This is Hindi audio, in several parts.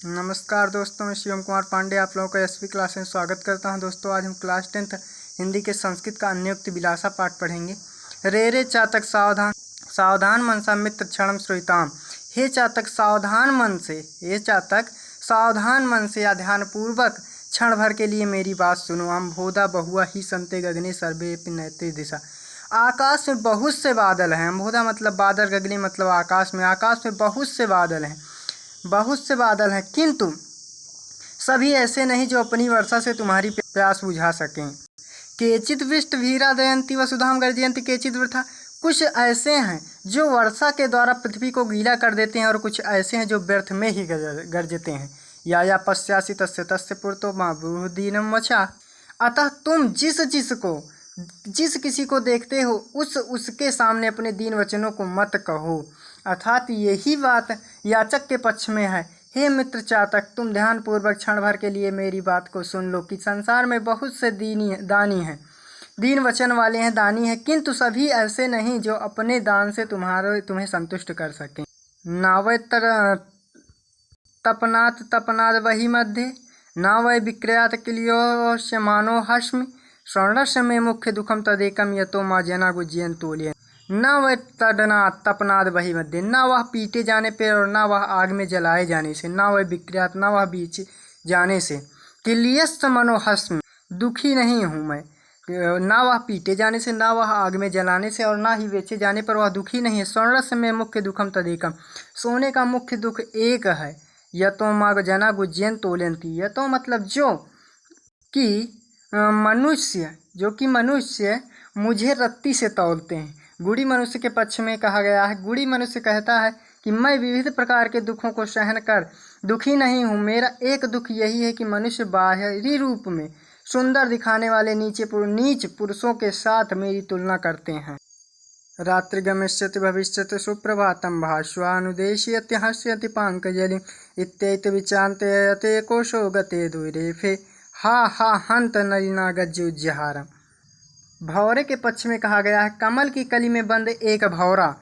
नमस्कार दोस्तों, मैं शिवम कुमार पांडे आप लोगों का एसपी क्लास में स्वागत करता हूं। दोस्तों आज हम क्लास 10th हिंदी के संस्कृत का अन्योक्ति विलासा पाठ पढ़ेंगे। रे रे चातक सावधान सावधान मनसा मित्र क्षणम श्रूयताम। हे चातक सावधान मन से, हे चातक सावधान मन से या ध्यानपूर्वक क्षण भर के लिए मेरी बात सुनो। अम्भोधा बहुआ ही संते गगने सर्वे नैते दिशा। आकाश में बहुत से बादल हैं। अम्भोधा मतलब बादल, गगने मतलब आकाश में बहुत से बादल हैं, किंतु सभी ऐसे नहीं जो अपनी वर्षा से तुम्हारी प्यास बुझा सकें। केचित विष्ट भीरा दयंती वसुधाम गर्जयंती केचित वृथा। कुछ ऐसे हैं जो वर्षा के द्वारा पृथ्वी को गीला कर देते हैं और कुछ ऐसे हैं जो व्यर्थ में ही गरजते हैं। या पश्यासी तस्य तस्य पुरतो माँ बुद्धीनम वचा। अतः तुम जिस किसी को देखते हो उसके सामने अपने दीन वचनों को मत कहो। अर्थात यही बात याचक के पक्ष में है। हे मित्र चातक, तुम ध्यानपूर्वक क्षण भर के लिए मेरी बात को सुन लो कि संसार में बहुत से दानी हैं, दीन वचन वाले हैं, दानी हैं, किंतु सभी ऐसे नहीं जो अपने दान से तुम्हें संतुष्ट कर सकें। नावै तपनाद वही मध्य ना वै विक्रयात किलियोश्य मानो हस्मि स्वर्णस्य में मुख्य दुखम तदेकम यतो माँ जना गुज्जयन तोलियन। न वह तपनाद वही मध्य, न वह पीटे जाने पे और न वह आग में जलाए जाने से, न वह विक्रियात, न वह बीच जाने से। किलियस्त मनोहस्म, दुखी नहीं हूँ मैं। न वह पीटे जाने से, न वह आग में जलाने से और न ही बेचे जाने पर वह दुखी नहीं है। स्वर्णस्य में मुख्य दुखम तदेकम, सोने का मुख्य दुख एक है। यतो माग जना गुज्जयन तोलयंती, यतो मतलब जो कि मनुष्य मुझे रत्ती से तौलते हैं। गुड़ी मनुष्य के पक्ष में कहा गया है। गुड़ी मनुष्य कहता है कि मैं विविध प्रकार के दुखों को सहन कर दुखी नहीं हूँ। मेरा एक दुख यही है कि मनुष्य बाहरी रूप में सुंदर दिखाने वाले नीच पुरुषों के साथ मेरी तुलना करते हैं। रात्रि गमिष्यति भविष्यति सुप्रभातम भास्वानुदेश्यति हस्यति पांकजलि इत्येत विचान्ते कोशो गते दुरेफे हा हंत नलिना गज्जुज्जहारम। भौरे के पक्ष में कहा गया है। कमल की कली में बंद एक भौरा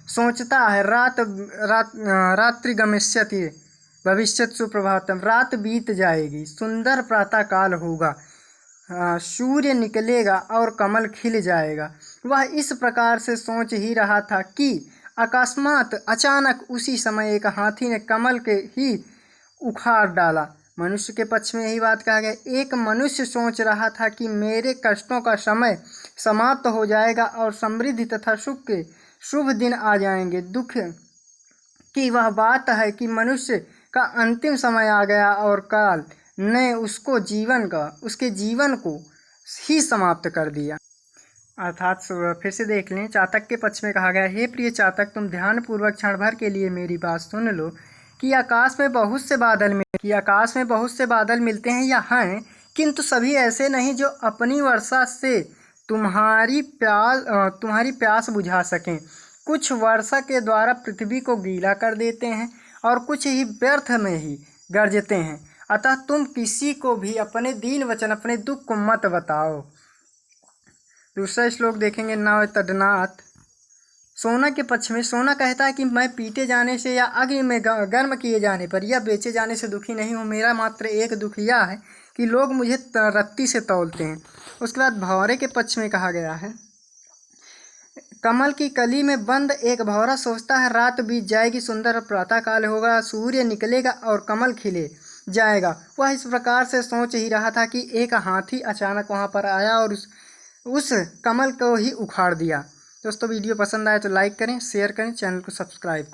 सोचता है रात्रि गमिष्यति भविष्यत सुप्रभातम, रात बीत जाएगी, सुंदर प्रातः काल होगा, सूर्य निकलेगा और कमल खिल जाएगा। वह इस प्रकार से सोच ही रहा था कि अकस्मात अचानक उसी समय एक हाथी ने कमल के ही उखाड़ डाला। मनुष्य के पक्ष में यही बात कहा गया। एक मनुष्य सोच रहा था कि मेरे कष्टों का समय समाप्त हो जाएगा और समृद्धि तथा सुख के शुभ दिन आ जाएंगे। दुख की वह बात है कि मनुष्य का अंतिम समय आ गया और काल ने उसके जीवन को ही समाप्त कर दिया। अर्थात फिर से देख लें, चातक के पक्ष में कहा गया, हे प्रिय चातक, तुम ध्यानपूर्वक क्षण भर के लिए मेरी बात सुन लो कि आकाश में बहुत से बादल मिलते हैं या हैं, किंतु सभी ऐसे नहीं जो अपनी वर्षा से तुम्हारी प्यास बुझा सकें। कुछ वर्षा के द्वारा पृथ्वी को गीला कर देते हैं और कुछ ही व्यर्थ में ही गरजते हैं। अतः तुम किसी को भी अपने दीन वचन, अपने दुख को मत बताओ। दूसरा श्लोक देखेंगे। नाव तदनाथ, सोना के पक्ष में सोना कहता है कि मैं पीटे जाने से या अग्नि में गर्म किए जाने पर या बेचे जाने से दुखी नहीं हूँ। मेरा मात्र एक दुख यह है कि लोग मुझे रत्ती से तौलते हैं। उसके बाद भौरे के पक्ष में कहा गया है। कमल की कली में बंद एक भौरा सोचता है रात बीत जाएगी, सुंदर प्रातः काल होगा, सूर्य निकलेगा और कमल खिले जाएगा। वह इस प्रकार से सोच ही रहा था कि एक हाथी अचानक वहाँ पर आया और उस कमल को ही उखाड़ दिया। दोस्तों वीडियो पसंद आए तो लाइक करें, शेयर करें, चैनल को सब्सक्राइब करें।